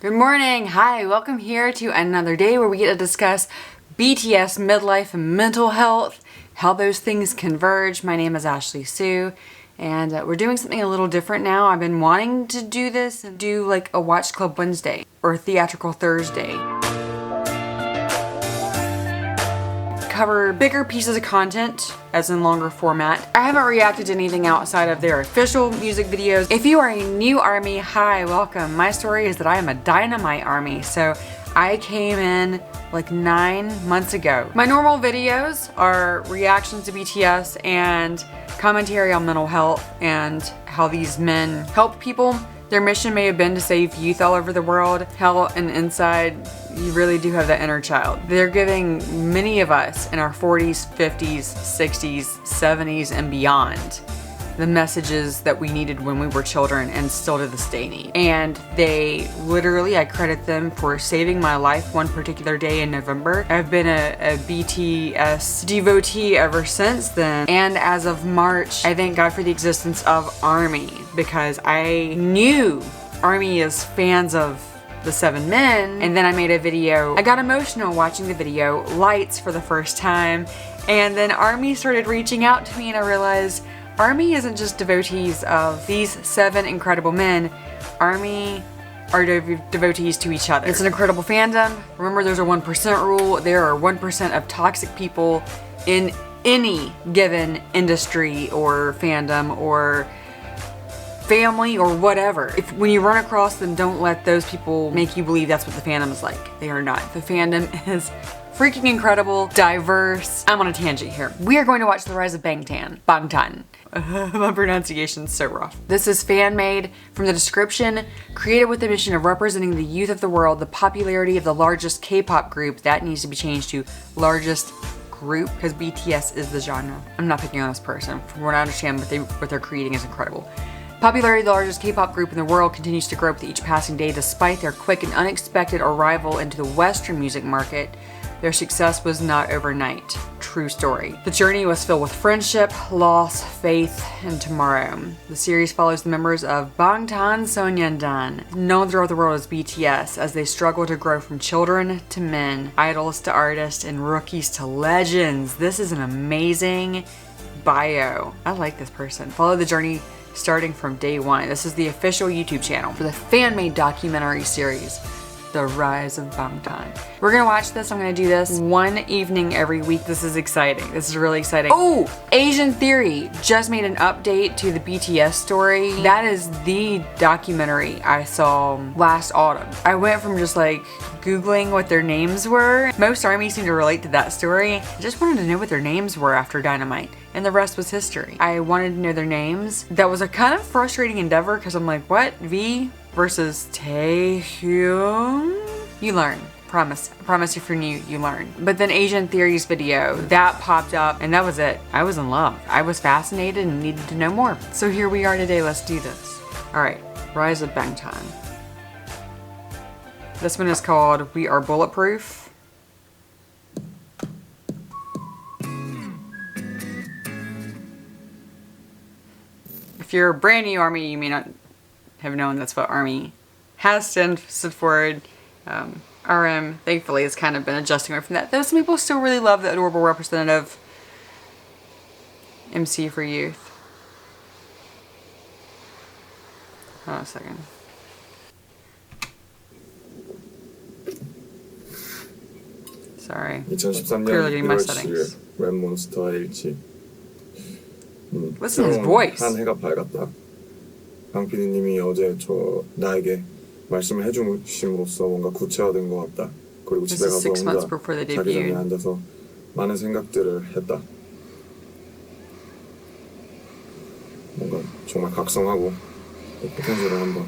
Good morning. Hi, welcome here to another day where we get to discuss BTS midlife and mental health, how those things converge. My name is Ashley Sue, and we're doing something a little different now. I've been wanting to do this and do like a Watch Club Wednesday or a Theatrical Thursday. Cover bigger pieces of content, as in longer format. I haven't reacted to anything outside of their official music videos. If you are a new ARMY, hi, welcome. My story is that I am a dynamite ARMY, so I came in like 9 months ago. My normal videos are reactions to BTS and commentary on mental health and how these men help people. Their mission may have been to save youth all over the world. Hell, and inside, you really do have that inner child. They're giving many of us in our 40s, 50s, 60s, 70s, and beyond the messages that we needed when we were children and still to this day need. And they literally, I credit them for saving my life one particular day in November. I've been a BTS devotee ever since then. And as of March, I thank God for the existence of ARMY because I knew ARMY is fans of the 7 men, and then I made a video. I got emotional watching the video, Lights, for the first time, and then ARMY started reaching out to me and I realized ARMY isn't just devotees of these 7 incredible men. ARMY are devotees to each other. It's an incredible fandom. Remember, there's a 1% rule. There are 1% of toxic people in any given industry or fandom or family or whatever. When you run across them, don't let those people make you believe that's what the fandom is like. They are not. The fandom is freaking incredible, diverse. I'm on a tangent here. We are going to watch the Rise of Bangtan. Bangtan. My pronunciation's so rough. This is fan-made. From the description, created with the mission of representing the youth of the world, the popularity of the largest K-pop group. That needs to be changed to largest group because BTS is the genre. I'm not picking on this person. From what I understand, what they're creating is incredible. Popularity of the largest K-pop group in the world continues to grow with each passing day despite their quick and unexpected arrival into the Western music market. Their success was not overnight. True story. The journey was filled with friendship, loss, faith, and tomorrow. The series follows the members of 방탄소년단, known throughout the world as BTS, as they struggle to grow from children to men, idols to artists, and rookies to legends. This is an amazing bio. I like this person. Follow the journey starting from day one. This is the official YouTube channel for the fan-made documentary series, The Rise of Bangtan. We're gonna watch this. I'm gonna do this one evening every week. This is exciting. This is really exciting. Oh, Asian Theory just made an update to the BTS story. That is the documentary I saw last autumn. I went from just like Googling what their names were. Most ARMY seem to relate to that story. I just wanted to know what their names were after Dynamite, and the rest was history. I wanted to know their names. That was a kind of frustrating endeavor because I'm like, what? V versus Taehyung? You learn. Promise. I promise if you're new, you learn. But then Asian Theory's video, that popped up and that was it. I was in love. I was fascinated and needed to know more. So here we are today. Let's do this. All right, Rise of Bangtan. This one is called We Are Bulletproof. If you're a brand new ARMY, you may not have known that's what ARMY has stood for. RM, thankfully, has kind of been adjusting away from that. Though some people still really love the adorable representative MC for youth. Hold on a second. Sorry. 2013년 Clearly getting my 1월 settings. 7일 랩몬스터의 일치. Listen to his voice. 한 해가 밝았다. 강 PD님이 어제 나에게 말씀을 해주심으로써 뭔가 구체화된 것 같다. 그리고 집에 가서 혼자 자기장에 앉아서 많은 생각들을 했다. 뭔가 정말 각성하고 포텐셜을 한번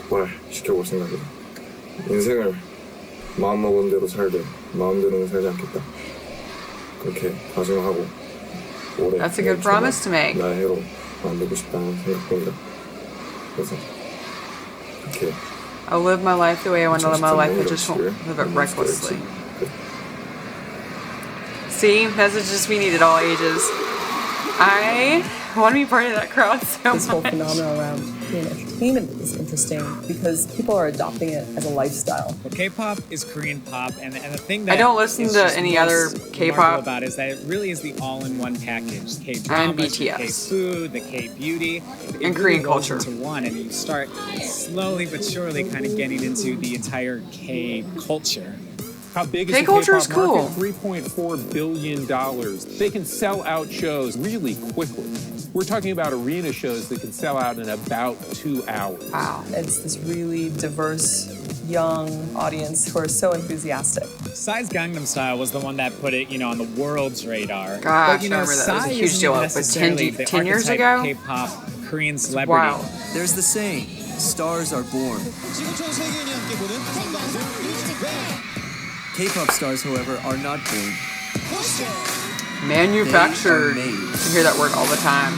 폭발시켜볼 생각이다. 인생을 마음먹은 대로 살되 마음대로는 살지 않겠다. 그렇게 다짐하고 올해 That's a good promise to make. 나의 해로 만들고 싶다는 생각뿐이다. 그래서 이렇게 I'll live my life the way I want to live my life. I just won't live it recklessly. See, messages we need at all ages. I want to be part of that crowd so much. This whole phenomenon around Korean entertainment is interesting because people are adopting it as a lifestyle. Well, K-pop is Korean pop, and the thing that I don't listen is to just any most other K-pop. remarkable about it is that it really is the all-in-one package. K-drama, And BTS. K-food, the K-beauty, it And really Korean rolls culture. into one, and you start slowly but surely kind of getting into the entire K-culture. How big is K-culture the is K-pop cool. market? $3.4 billion. They can sell out shows really quickly. We're talking about arena shows that can sell out in about 2 hours. Wow. It's this really diverse, young audience who are so enthusiastic. Psy's Gangnam Style was the one that put it, on the world's radar. Gosh, but, I remember that. It was a Psy huge isn't deal. even It was necessarily 10 the years archetype ago? K-pop Korean celebrity. Wow. There's the saying, stars are born. K-pop stars, however, are not born. Manufactured. They are made. You hear that word all the time.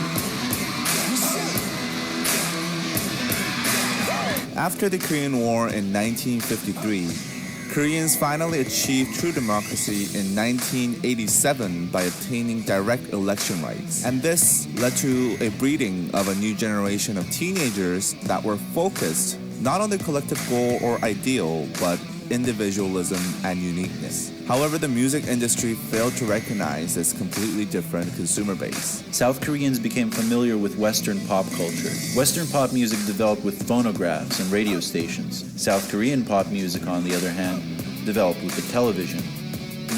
After the Korean War in 1953, Koreans finally achieved true democracy in 1987 by obtaining direct election rights. And this led to a breeding of a new generation of teenagers that were focused not on the collective goal or ideal, but individualism and uniqueness. However, the music industry failed to recognize this completely different consumer base. South Koreans became familiar with Western pop culture. Western pop music developed with phonographs and radio stations. South Korean pop music, on the other hand, developed with the television.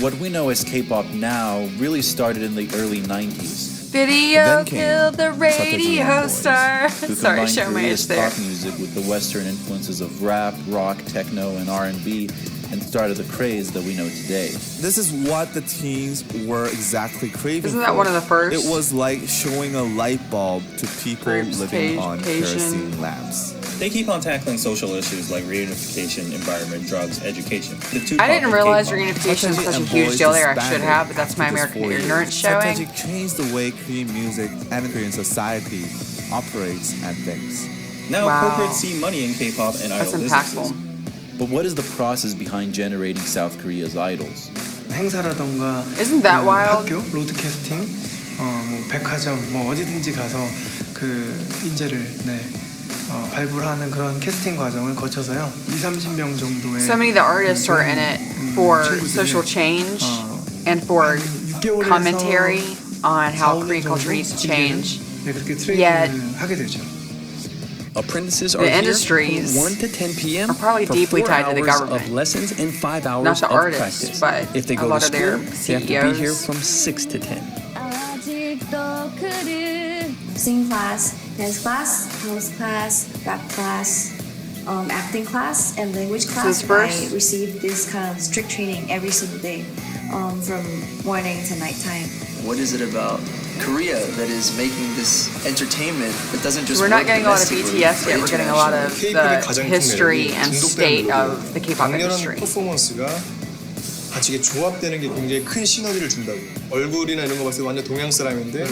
What we know as K-pop now really started in the early 90s. Video Then came killed the radio Boys, star. Who Sorry, combined show my age Korea's there. pop music with the Western influences of rap, rock, techno, and R&B, and started the craze that we know today. This is what the teens were exactly craving Isn't that for. one of the first It was like showing a light bulb to people groups, living on Asian? kerosene lamps. They keep on tackling social issues like reunification, environment, drugs, education. I didn't realize K-pop. reunification was such a And huge Boys deal there. I disbanded should have, but that's my after just American 4 years. ignorance showing. Subtagic changed the way Korean music and Korean society operates and thinks. Now Wow. corporates see money in K-pop and That's idol impactful. businesses. But what is the process behind generating South Korea's idols? 행사라던가 Isn't that wild? 학교, 로드캐스팅, 뭐 백화점, 뭐 어디든지 가서 그 인재를 발굴하는 그런 캐스팅 과정을 거쳐서요. 20-30명 정도의 So many of the artists are in it for social change and for commentary on how Korean culture needs to change. 그렇게 Yet, 트레이닝을 하게 되죠. Apprentices the are here industries from 1 to 10 p.m. are probably for deeply 4 tied to the hours government. of lessons and 5 hours Not the of artists, practice. but If they a go lot to of their school, they have to be here CEOs. from 6 to 10. Singing class, dance class, house class, rap class, acting class, and language class. I received this kind of strict training every single day, from morning to nighttime. What is it about Korea that is making this entertainment that doesn't just We're not work getting a lot of domestically, BTS but yet. We're getting a lot of internationally? the history and state of the K-pop industry. 퍼포먼스가 같이 이게 조합되는 게 굉장히 큰 시너지를 준다고. 얼굴이나 이런 거 봤을 때 완전 동양 사람인데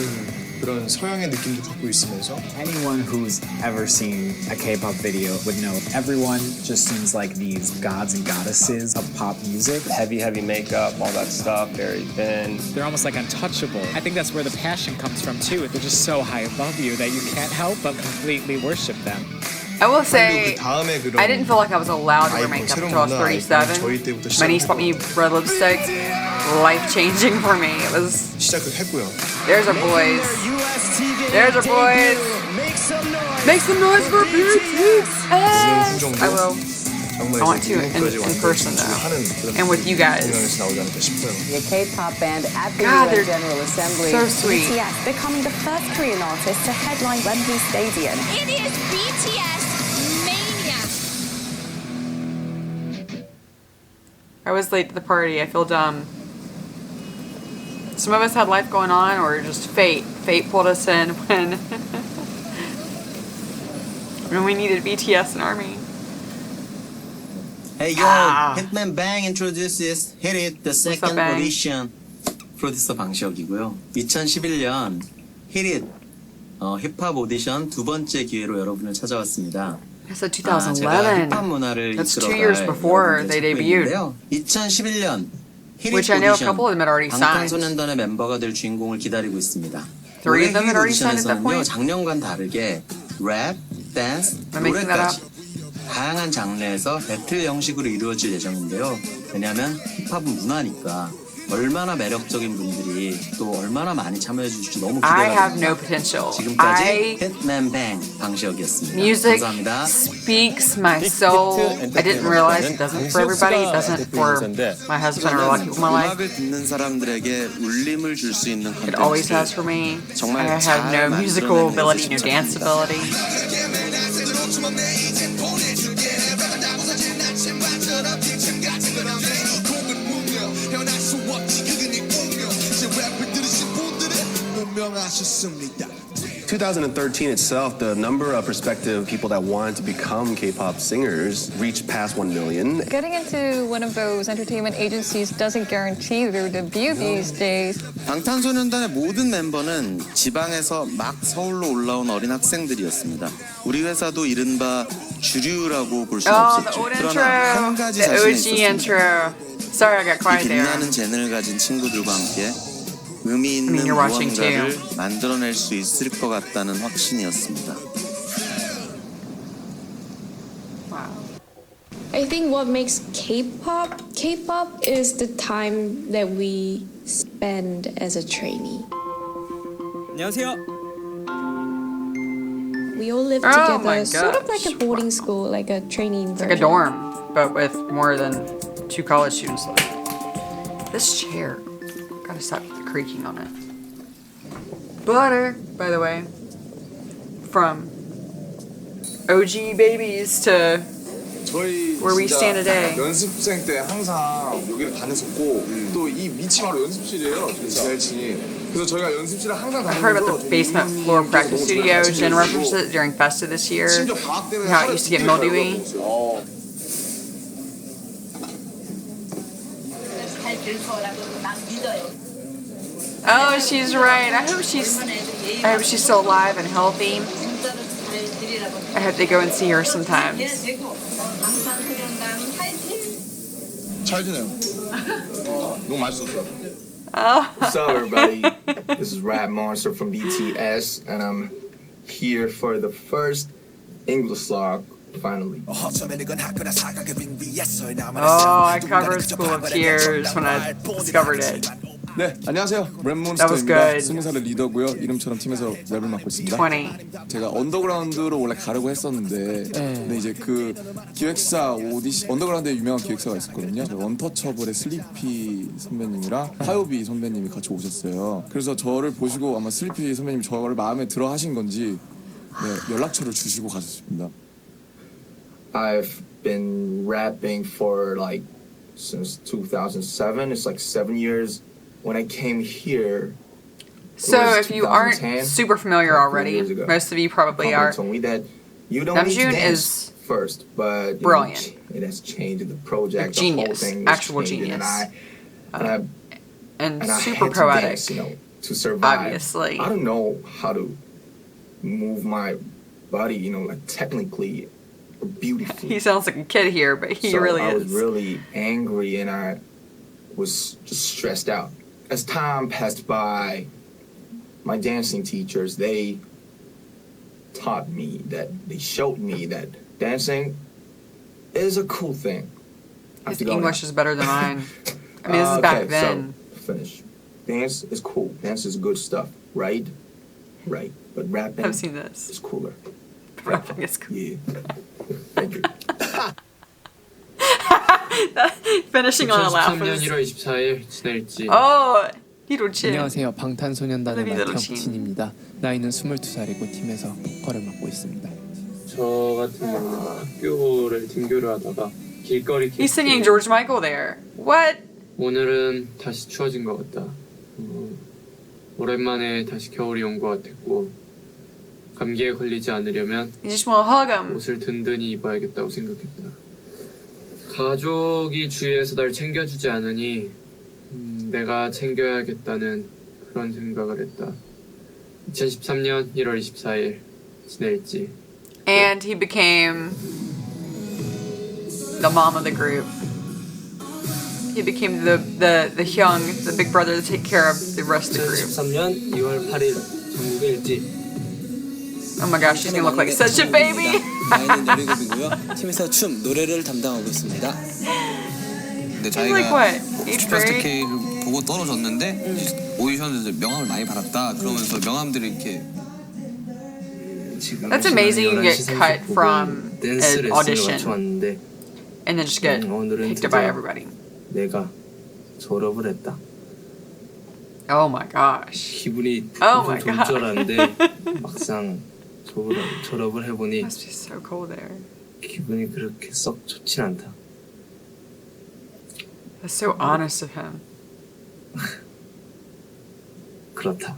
그런 서양의 느낌도 갖고 있으면서. Anyone who's ever seen a K-pop video would know everyone just seems like these gods and goddesses of pop music. Heavy makeup, all that stuff, very thin. They're almost like untouchable. I think that's where the passion comes from too. They're just so high above you that you can't help but completely worship them. I will say, I didn't feel like I was allowed to wear makeup until I was 37. My niece bought me red lipstick. Life-changing for me. It was... There's our boys. There's our boys. Make some noise for BTS. I will. I want to in person though, and with you guys. The K-pop band at the God, UN General Assembly. so sweet. BTS becoming the first Korean artist to headline Wembley Stadium. It is BTS mania. I was late to the party. I feel dumb. Some of us had life going on, or just fate. Fate pulled us in when we needed BTS and ARMY. Hey yo, Hitman Bang introduces Hit It, the second Bang? audition. 프로듀서 방시혁이고요. 2011년 Hit It 힙합 오디션 두 번째 기회로 여러분을 찾아왔습니다. That's a 제가 2011. 힙합 문화를 That's 2 이끌어갈 years before 여러분을 they 찾고 debuted. 있는데요. 2011년 Hit Which It I know a 오디션 couple of them had already signed. 방탄소년단의 멤버가 될 주인공을 기다리고 있습니다. 3 of them had already signed at that 오디션에서는요, point. 작년과는 다르게 랩, 댄스, 노래까지 다양한 장르에서 배틀 형식으로 이루어질 예정인데요. 왜냐하면 힙합은 문화니까 얼마나 매력적인 분들이 또 얼마나 많이 참여해 주실지 너무 I 기대가 have no 됩니다. potential. 지금까지 hitman 방시혁이었습니다. Music 감사합니다. speaks my soul. I didn't realize it doesn't for everybody. It doesn't for my husband or a lot of people in my life. 음악을 듣는 사람들에게 울림을 줄 수 있는 It always has for me. I have no musical ability, no dance ability. 하셨습니다. 2013 itself, the number of prospective people that wanted to become K-pop singers reached past 1 million. Getting into one of those entertainment agencies doesn't guarantee their debut these days. 방탄소년단의 모든 멤버는 지방에서 막 서울로 올라온 어린 학생들이었습니다. 우리 회사도 이른바 주류라고 볼 수는 없었죠. 그러나 한 가지 자신이 있었습니다. Sorry, I got quiet there. 빛나는 재능을 가진 친구들과 함께 의미 있는 무언가를 만들어낼 수 있을 것 같다는 확신이었습니다. I think what makes K-pop is the time that we spend as a trainee. 안녕하세요. We all live together, sort of like a boarding school, like a training version. Like a dorm, but with more than 2 college students living. This chair, gotta stop the creaking on it. Butter, by the way, from OG babies to where we stand today. 연습생 때 항상 여기를 다녔었고 또 이 밑이 바로 연습실이에요. 지하층이. 그래서 저희가 연습실을 항상 I heard about the basement floor practice studio. Jen referenced it during Festa this year. How it used to get mildewy. Oh, she's right. I hope she's still alive and healthy. I hope they go and see her sometimes. 잘 지내요. 너무 맛있었어요. Oh. What's up, everybody? This is Rap Monster from BTS, and I'm here for the first English song, finally. Oh, I covered School of Tears when I discovered it. 네, 안녕하세요. That was 랩몬스터입니다. good. 20살의 리더고요. 이름처럼 팀에서 랩을 맡고 있습니다. 20. 제가 언더그라운드로 원래 가려고 했었는데 근데 이제 그 기획사 오디션 언더그라운드에 유명한 기획사가 있었거든요. 원터처블의 슬리피 선배님이랑 하요비 선배님이 같이 오셨어요. 그래서 저를 보시고 아마 슬리피 선배님이 저를 마음에 들어 하신 건지 연락처를 주시고 가셨습니다. I've been rapping for like since 2007. It's like 7 years. When I came here, So if you aren't super familiar already, most of you probably are. told me that you don't need to Namjoon dance is first, but brilliant. It has changed the project. Genius, the whole thing actual changing, genius. And I super had to poetic, dance, to survive. obviously. I don't know how to move my body, like technically or beautifully. He sounds like a kid here, but he really I was is. really angry and I was just stressed out. As time passed by, my dancing teachers, they taught me they showed me that dancing is a cool thing. His English is better than mine. I mean, this is back then. So, finish. Dance is cool. Dance is good stuff, right? Right. But rapping I've seen this. is cooler. Rapping is cool. Yeah. Thank you. Finishing on a laugh. 2013년 1월 24일 지낼지. Oh, 히로친. 안녕하세요. 방탄소년단의 마태혁진입니다. 나이는 22살이고 팀에서 보컬을 맡고 있습니다. 저 같은 경우는 학교를 등교를 하다가 길거리 He's singing George Michael there. What? 오늘은 다시 추워진 것 같다. 오랜만에 다시 겨울이 온 것 같았고 감기에 걸리지 않으려면 You just want to hug him. 옷을 든든히 입어야겠다고 생각했다. 가족이 주위에서 날 챙겨주지 않으니 내가 챙겨야겠다는 그런 생각을 했다. 2013년 1월 24일 지낼지. And he became the mom of the group. He became the young, the big brother to take care of the rest of the group. 2013년 2월 8일 전국의 일지. Oh my gosh, she's gonna look like such a baby. 나이는 17이고요. 팀에서 춤, 노래를 담당하고 있습니다. 근데 He's like what? Eighth 슈퍼스타 grade? K를 보고 떨어졌는데 오디션에서 명함을 많이 받았다. 그러면서 명함들을 이렇게 That's amazing. You get cut from an audition and then just get picked up by everybody. 내가 졸업을 했다. Oh my gosh. 기분이 Oh my 좋을 줄 알았는데 막상 졸업을 해보니 It must be so cold there. 기분이 그렇게 썩 좋진 않다. That's so honest of him. 그렇다.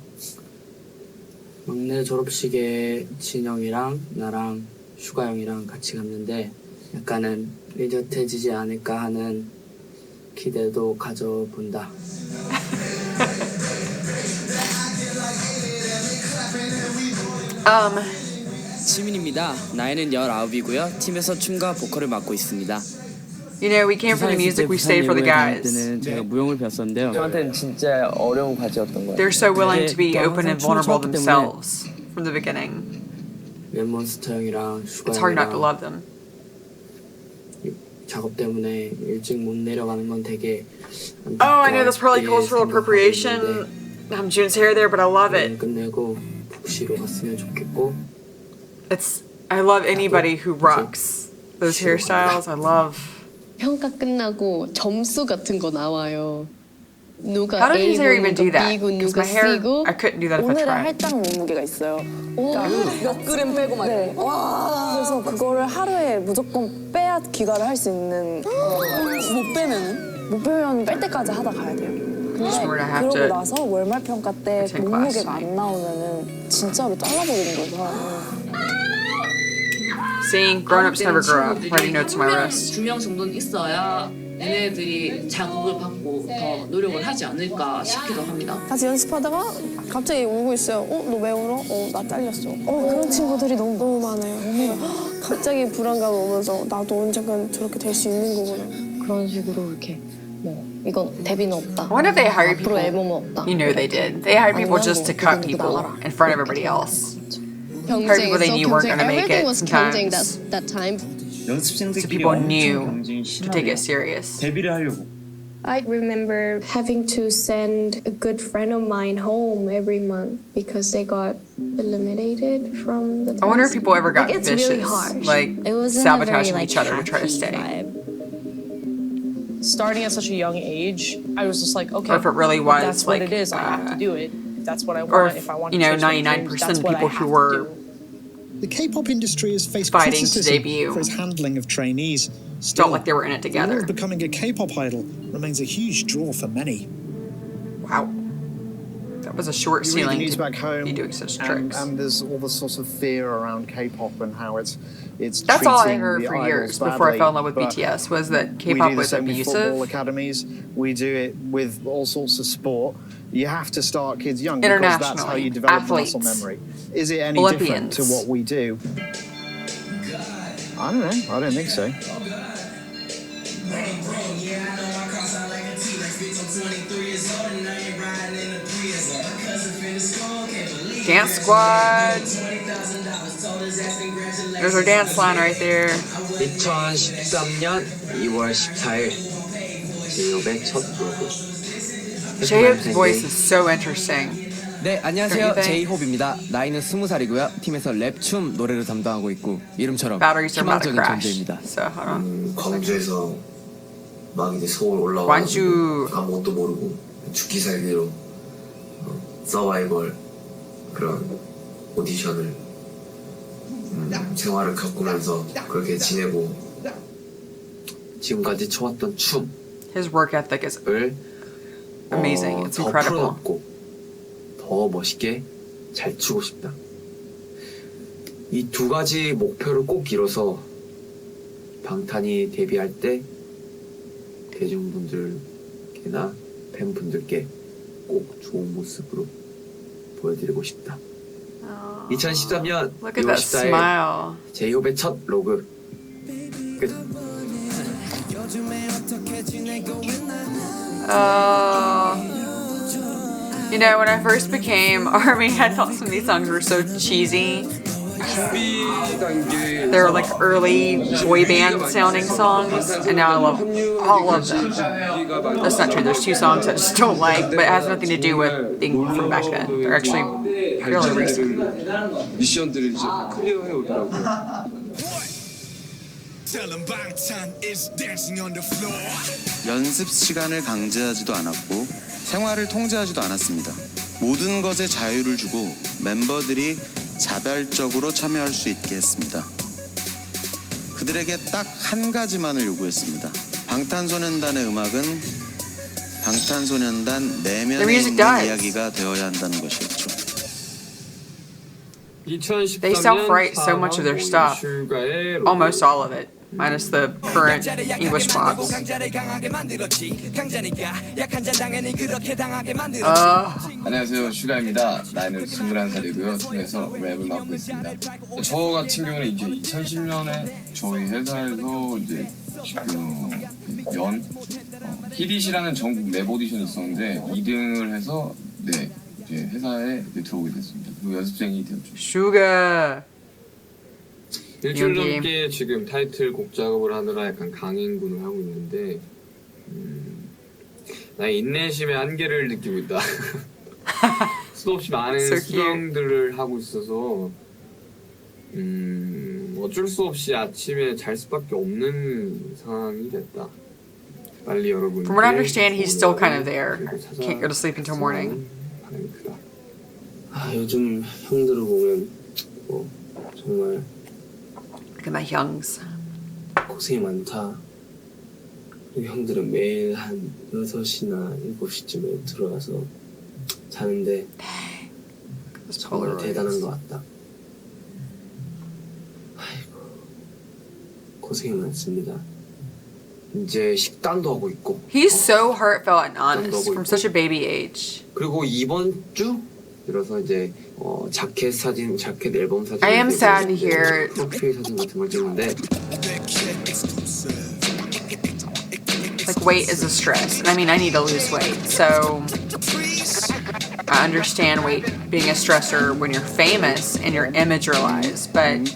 막내 졸업식에 진영이랑 나랑 슈가 형이랑 같이 갔는데 약간은 의젓해지지 않을까 하는 기대도 가져본다. 시민입니다. 나이는 19이고요. 팀에서 춤과 보컬을 맡고 있습니다. You know, we came for the music, we stayed for the guys. 제가 무용을 배웠었는데요. 저한테는 진짜 어려운 과제였던 거예요. They're so willing to be open and vulnerable themselves from the beginning. 랩몬스터 형이랑 슈가 It's hard not to 형이랑 love them. 작업 때문에 일찍 못 내려가는 건 되게 Oh, I know that's probably cultural appropriation. June's hair there, but I love it. 끝내고 북시로 갔으면 좋겠고. I love anybody who rocks those hairstyles. I love. 평가 끝나고 점수 같은 거 나와요. 누가 How did his hair A even do that? B고 Because 누가 my hair, C고. I couldn't do that if I 오늘의 tried. 할당 몸무게가 있어요. 몇 그램 빼고 막. 네. 그래서 그거를 하루에 무조건 빼야 귀가를 할 수 있는. 못 빼면은? 못 빼면 뺄 때까지 하다 가야 돼요. 근데 그러고 나서 월말 평가 때 몸무게가 안 나오면은 진짜로 잘라버리는 거죠, 사람은. Seeing grown-ups never grow up. Writing notes on my wrist. 2명 정도는 있어야 얘네들이 자극을 받고 더 노력을 하지 않을까 싶기도 합니다. 같이 연습하다가 갑자기 울고 있어요. 너 왜 울어? 나 잘렸어. 그런 친구들이 너무 많아요. 갑자기 불안감 오면서 나도 언젠간 저렇게 될 수 있는 거구나. 그런 식으로 이렇게 뭐 이건 데뷔는 없다. I wonder if they hired 앞으로 people. 앨범은 없다. You know they did. They hired people just to cut people in front of everybody else. Hired people they knew weren't going to make it sometimes. that time. So people knew to take it serious. 데뷔를 하려고. I remember having to send a good friend of mine home every month because they got eliminated from the test. I wonder if people ever got it's vicious, really harsh. like it wasn't sabotaging very, each other to try to stay. Starting at such a young age, I was just like, okay, Or if it really was that's like, what it is. I have to do it. If that's what I or want. If I want to 99% of people who were the K-pop industry has faced fighting to criticism debut for its handling of trainees. Still, felt like they were in it the together. lure of becoming a K-pop idol remains a huge draw for many. Wow. That was a short You read the ceiling news to back home, be doing such tricks. and there's all the sorts of fear around K-pop and how it's That's all I treating heard the for idols years badly, before I fell in love with but BTS was that we K-pop do the was same with football abusive. academies. We do it with all sorts of sport. You have to start kids young because that's how you develop Athletes. muscle memory. Is it any different to what we do? I don't know. I don't think so. Dance squad. There's our dance line right there. 2013년 2월 14일 제이홉의 첫 로그. J-Hope's voice is so interesting. 네, 안녕하세요. 제이홉입니다. 나이는 20살이고요. 팀에서 랩, 춤, 노래를 담당하고 있고 이름처럼 Batteries are about to 희망적인 crash. 존재입니다. So hold on. 광주에서 막 이제 서울 올라와서 광주 아무것도 모르고 죽기 살기로 서바이벌 그런 오디션을 생활을 겪으면서 그렇게 지내고 지금까지 쳐왔던 춤을 His work ethic is amazing. It's 더 incredible. 풀어놓고 더 멋있게 잘 추고 싶다. 이 두 가지 목표를 꼭 이뤄서 방탄이 데뷔할 때 대중분들께나 팬분들께 꼭 좋은 모습으로 보여드리고 싶다. 2013년 Look at 2월 that 14일 smile. 제이홉의 첫 로그 끝. You know, when I first became ARMY, I thought some of these songs were so cheesy. They're like early boy band sounding songs, and now I love all of them. That's not true. There's 2 songs I just don't like, but it has nothing to do with being from back then. They're actually fairly recent. 미션들을 이제 클리어해 오더라고요. 연습 시간을 강제하지도 않았고 생활을 통제하지도 않았습니다. 모든 것에 자유를 주고 멤버들이 자발적으로 참여할 수 있게 했습니다. 그들에게 딱 한 가지만을 요구했습니다. 방탄소년단의 음악은 방탄소년단 내면에 있는 이야기가 되어야 한다는 것이었죠. They self-write so much of their stuff, almost all of it, minus the current English box. 안녕하세요, 슈가입니다. 나이는 21살이고요. 팀에서 랩을 맡고 있습니다. 저 같은 경우는 이제 2010년에 저희 회사에서 이제 지금 히릿이라는 전국 랩 오디션이 있었는데 2등을 해서 네. 이제 회사에 들어오게 됐습니다. 그리고 연습생이 되었죠. 슈가. 일주일 넘게 지금 타이틀곡 작업을 하느라 약간 강행군을 하고 있는데 나의 인내심의 한계를 느끼고 있다. 수도 없이 많은 수정들을 하고 있어서 어쩔 수 없이 아침에 잘 수밖에 없는 상황이 됐다. 빨리 여러분. From what I understand, he's still kind of there. Can't go to sleep until morning. 요즘 형들을 보면 정말 Look at my youngs. 고생이 많다. 우리 형들은 매일 한 6시나 7시쯤에 들어와서 자는데 정말 대단한 것 같다. 아이고 고생이 많습니다. 이제 식단도 하고 있고. He's so heartfelt and honest from such a baby age. 그리고 이번 주 들어서 이제 자켓 앨범 사진. I am sad to hear. 프로필 사진 같은 걸 찍는데. Like weight is a stress, and I mean I need to lose weight, so I understand weight being a stressor when you're famous and your image relies. But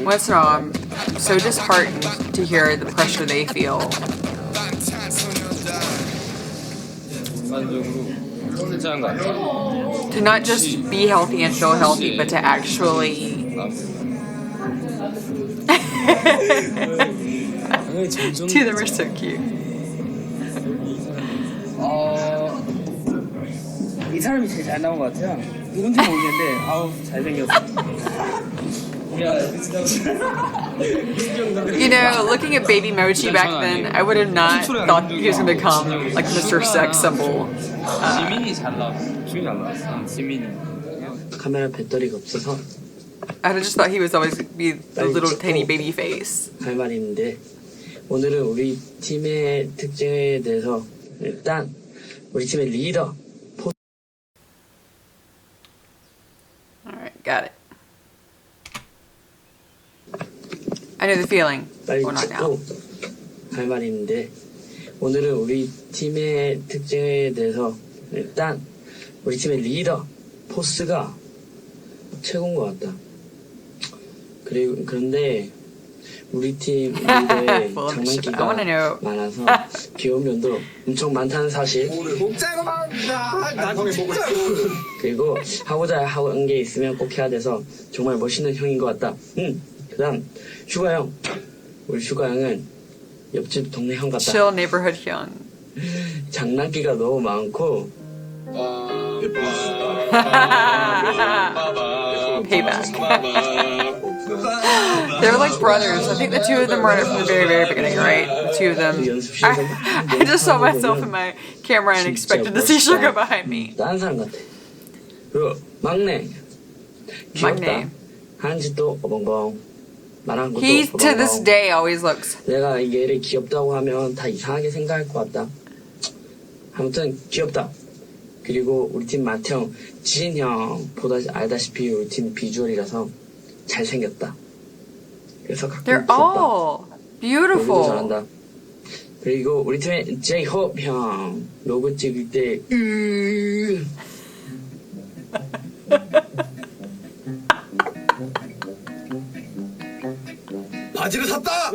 once in a while, I'm so disheartened to hear the pressure they feel. To not just be healthy and feel healthy, but to actually. Two of them are so cute. 이 사람이 제일 잘 나온 것 같아요. 누군지 모르겠는데 아우 잘생겼어. You know, looking at Baby Mochi back then, I would have not thought he was going to become like Mr. Sex Symbol. 지민이 잘 나왔어. 지민이 잘 나왔어. 지민이. 카메라 배터리가 없어서. I just thought he was always be the little tiny baby face. 할 말이 있는데 오늘은 우리 팀의 특징에 대해서 일단 우리 팀의 리더. Alright, got it. I know the feeling. Or not now. 할 말이 있는데 오늘은 우리 팀의 특징에 대해서 일단 우리 팀의 리더 포스가 최고인 것 같다. 그런데 우리 팀 리더의 장난기가 많아서 귀여운 면도 엄청 많다는 사실. 그리고 하고자 하는 게 있으면 꼭 해야 돼서 정말 멋있는 형인 것 같다. 그다음 슈가 형. 우리 슈가 형은 옆집 동네 형 같다. Chill neighborhood 형. 장난기가 너무 많고. Payback. They're like brothers. I think the two of them were in it from the very, very beginning, right? The two of them. I just saw myself in my camera and expected to see Suga behind me. 다른 사람 같아. 그리고 막내. 귀엽다. 하는 짓도 어벙벙. 말하는 것도 He 어벙벙. to this day always looks. 내가 얘를 귀엽다고 하면 다 이상하게 생각할 것 같다. 아무튼 귀엽다. 그리고 우리 팀 마태형, 지인 형 알다시피 우리 팀 비주얼이라서 잘생겼다. 그래서 가끔 They're all beautiful. 잘한다. 그리고 우리 팀의 제이홉 형 로고 찍을 때 바지를 샀다.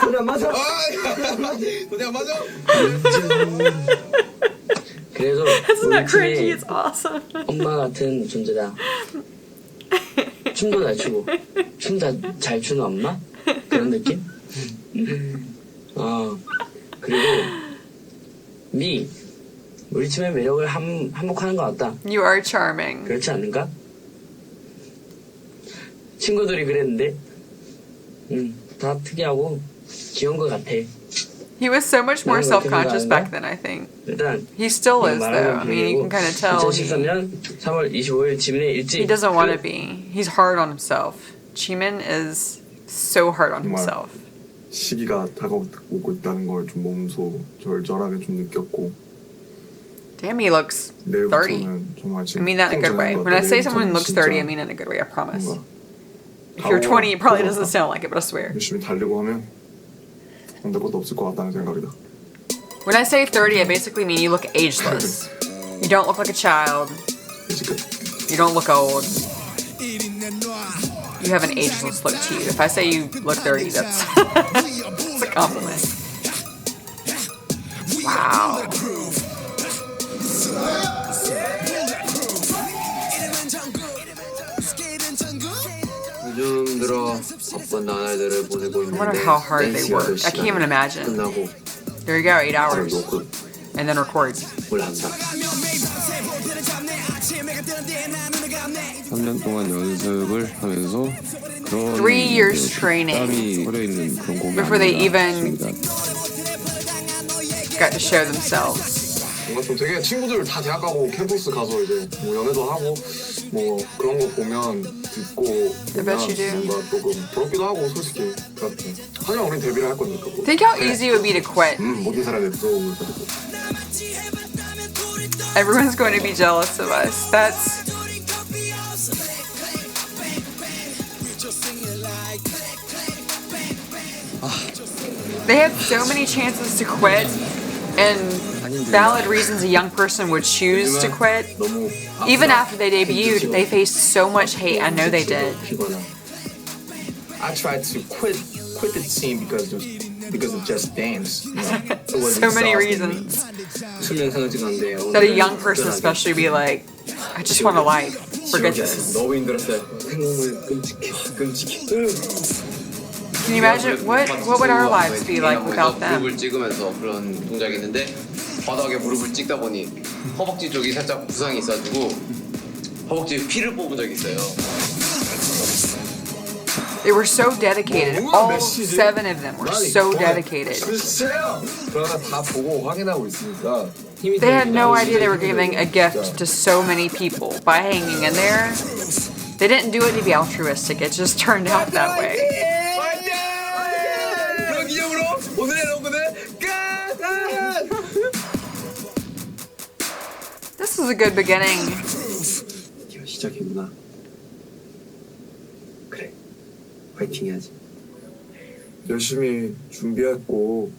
소리야 맞아. 소리야 맞아. 그래도 Isn't that 우리 cringy? 팀에 It's awesome. 엄마 같은 존재다. 춤도 잘 추고 춤 잘 추는 엄마? 그런 느낌? 그리고 미 우리 팀의 매력을 한몫하는 것 같다. You are charming. 그렇지 않는가? 친구들이 그랬는데 다 특이하고 귀여운 것 같아. He was so much more self-conscious back then, I think. 일단 He still is, though. I mean, you can kind of tell. 2013년 3월 25일 지민의 일집. He doesn't want to be. He's hard on himself. Jimin is so hard on himself. 시기가 다가오고 있다는 걸 좀 몸소 절절하게 좀 느꼈고. Damn, he looks 30. I mean that in a good way. When I say someone looks 30, I mean it in a good way, I promise. If you're 20, it probably doesn't sound like it, but I swear. 열심히 달리고 하면 안 될 것도 없을 것 같다는 생각이다. When I say 30, I basically mean you look ageless. You don't look like a child. You don't look old. You have an ageless look to you. If I say you look 30, that's, that's a compliment. Wow. 요즘 들어 바쁜 나날들을 보내고 I wonder how hard they work. I can't even imagine. 끝나고 There you go, 8 hours. And then record. 뭘 한다. 3년 동안 연습을 하면서 3 years training before they even got to show themselves. 뭔가 좀 되게 친구들 다 대학 가고 캠퍼스 가서 이제 뭐 연애도 하고 뭐 그런 거 보면 듣고 보면 뭔가 조금 부럽기도 하고 솔직히 그렇대. 하지만 우린 데뷔를 할 거니까. Think how easy it would be to quit. 모든 사람의 부러움을 가지고. Everyone's going to be jealous of us. That's. They have so many chances to quit, and valid reasons a young person would choose to quit. Even after they debuted, they faced so much hate. I know they did. I tried to quit the team because of Just Dance. You know? It was So many exhausting. reasons. That a young person especially be like, I just want a life. Forget this. 너무 힘들었어요. Can you imagine what would our lives be like without them? 무릎을 찍으면서 그런 동작이 있는데 바닥에 무릎을 찍다 보니 허벅지 쪽이 살짝 부상이 있어가지고 허벅지에 피를 뽑은 적이 있어요. They were so dedicated. All 7 of them were so dedicated. They had no idea they were giving a gift to so many people by hanging in there. They didn't do it to be altruistic. It just turned out that way. This is a good beginning. 시작이구나. 그래, 파이팅 해야지. 열심히 준비했고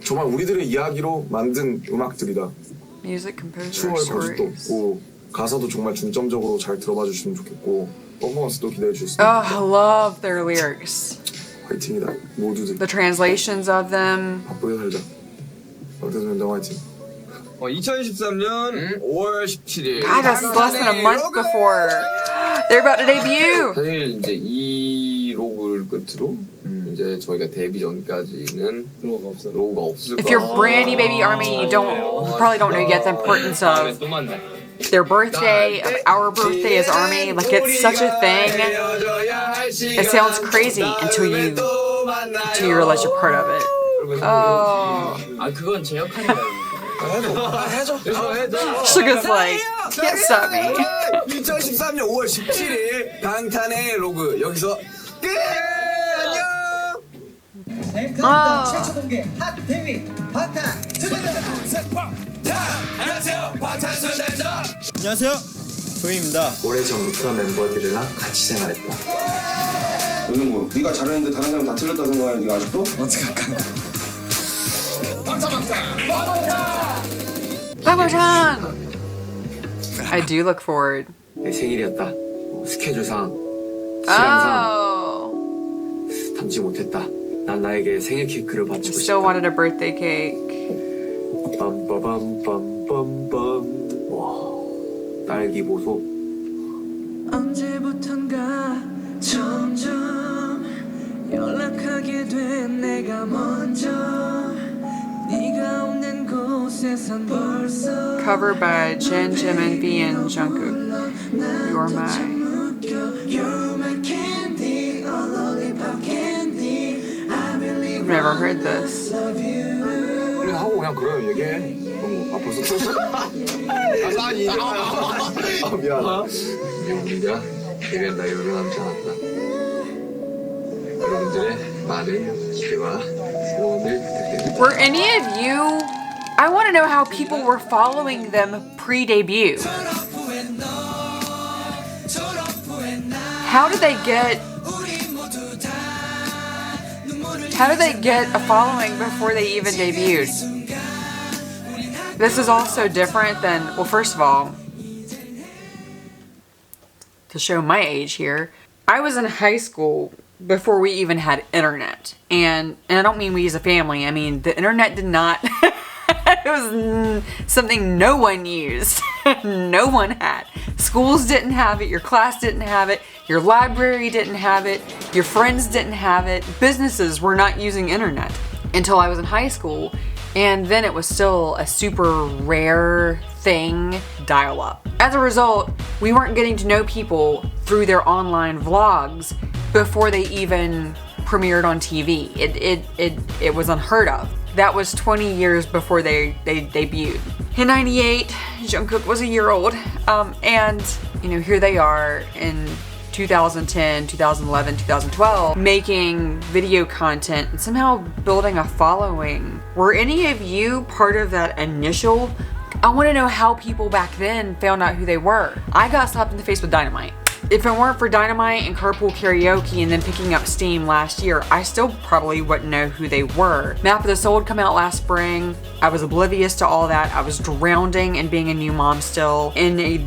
정말 우리들의 이야기로 만든 음악들이다. Music composer 춤을 거짓도 stories. 없고 가사도 정말 중점적으로 잘 들어봐 주시면 좋겠고 퍼포먼스도 기대해 주실 수 Oh, I love their lyrics. 화이팅이다 모두들. The translations of them. 바쁘게 살자. 방탄소년단 화이팅. 2013년 5월 17일. God, that's less than a month before they're about to debut. 사실 이제 이 로그를 끝으로 이제 저희가 데뷔 전까지는 로고가 없을 If you're brand new baby army, you probably don't know yet the importance of their birthday, of our birthday as army. Like it's such a thing. It sounds crazy until you realize you're part of it. Oh. 그건 제 역할이에요. Sugar's like, can't stop me. 2013년 5월 17일 방탄의 로그 여기서 끝! 안녕! 최초 공개 핫 데뷔 안녕하세요 방탄소년단 안녕하세요 도희입니다. 오래전부터 멤버들이랑 같이 생활했다. 너는 뭐 네가 잘했는데 다른 사람 다 틀렸다 생각해. 네가 아직도? 어떻게 할까? Bangtan! I do look forward. 내 생일이었다. 스케줄상 담지 못했다. 난 나에게 생일 케이크를 바치고 싶다. Still wanted a birthday cake. 빰빠밤빰빰빰빰. 와, 딸기 보소. 언제부턴가 점점 연락하게 된 내가 먼저 네가 없는 곳에선 벌써 Covered by Jin, Jimin, V, and Jungkook. You're my. I've never heard this. 우리 하고 그냥 그래요 얘기해. 아 벌써 아니 미안하다. 미안합니다. 이래는 나 유명하지 않았다. 여러분들의 많은 기대와 응원을 부탁드립니다. Were any of you? I want to know how people were following them pre-debut. How did they get? How did they get a following before they even debuted? This is also different than, well, first of all, to show my age here, I was in high school before we even had internet. And I don't mean we as a family, I mean the internet did not, it was something no one used, no one had. Schools didn't have it, your class didn't have it, your library didn't have it, your friends didn't have it, businesses were not using internet until I was in high school. And then it was still a super rare thing, dial-up. As a result, we weren't getting to know people through their online vlogs before they even premiered on TV. It was unheard of. That was 20 years before they debuted. In 98, Jungkook was a year old, and you know, here they are in 2010, 2011, 2012, making video content and somehow building a following. Were any of you part of that initial? I want to know how people back then found out who they were. I got slapped in the face with Dynamite. If it weren't for Dynamite and Carpool Karaoke and then picking up steam last year, I still probably wouldn't know who they were. Map of the Soul had come out last spring. I was oblivious to all that. I was drowning in being a new mom still, in a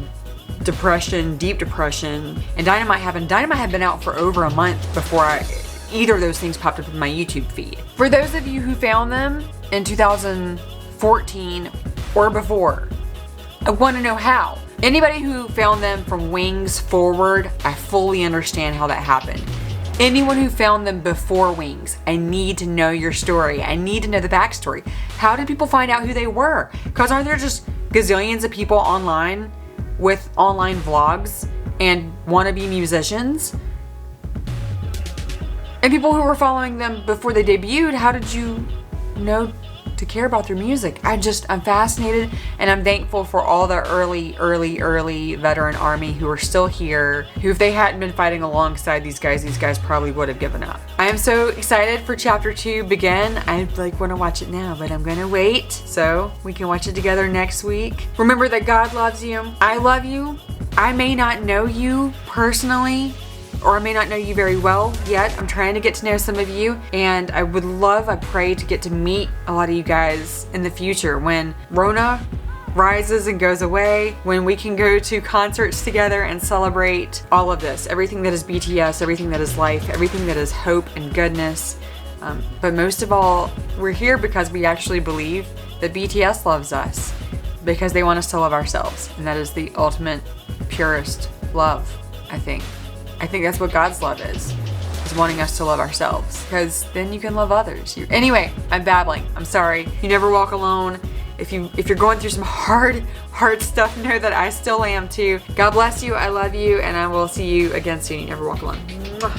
depression, deep depression. And Dynamite happened. Dynamite had been out for over a month before either of those things popped up in my YouTube feed. For those of you who found them in 2014 or before, I want to know how. Anybody who found them from Wings forward, I fully understand how that happened. Anyone who found them before Wings, I need to know your story. I need to know the backstory. How did people find out who they were? Because aren't there just gazillions of people online with online vlogs and wannabe musicians? And people who were following them before they debuted, how did you know to care about their music? I'm fascinated, and I'm thankful for all the early veteran army who are still here, who if they hadn't been fighting alongside these guys probably would have given up. I am so excited for chapter 2 begin. I want to watch it now, but I'm gonna wait so we can watch it together next week. Remember that God loves you. I love you. I may not know you personally, or I may not know you very well yet. I'm trying to get to know some of you, and I pray to get to meet a lot of you guys in the future when Rona rises and goes away, when we can go to concerts together and celebrate all of this, everything that is BTS, everything that is life, everything that is hope and goodness. But most of all, we're here because we actually believe that BTS loves us, because they want us to love ourselves, and that is the ultimate, purest love, I think. I think that's what God's love is wanting us to love ourselves, because then you can love others. Anyway, I'm babbling. I'm sorry. You never walk alone. If you're going through some hard stuff, know that I still am too. God bless you. I love you, and I will see you again soon. You never walk alone. Mwah.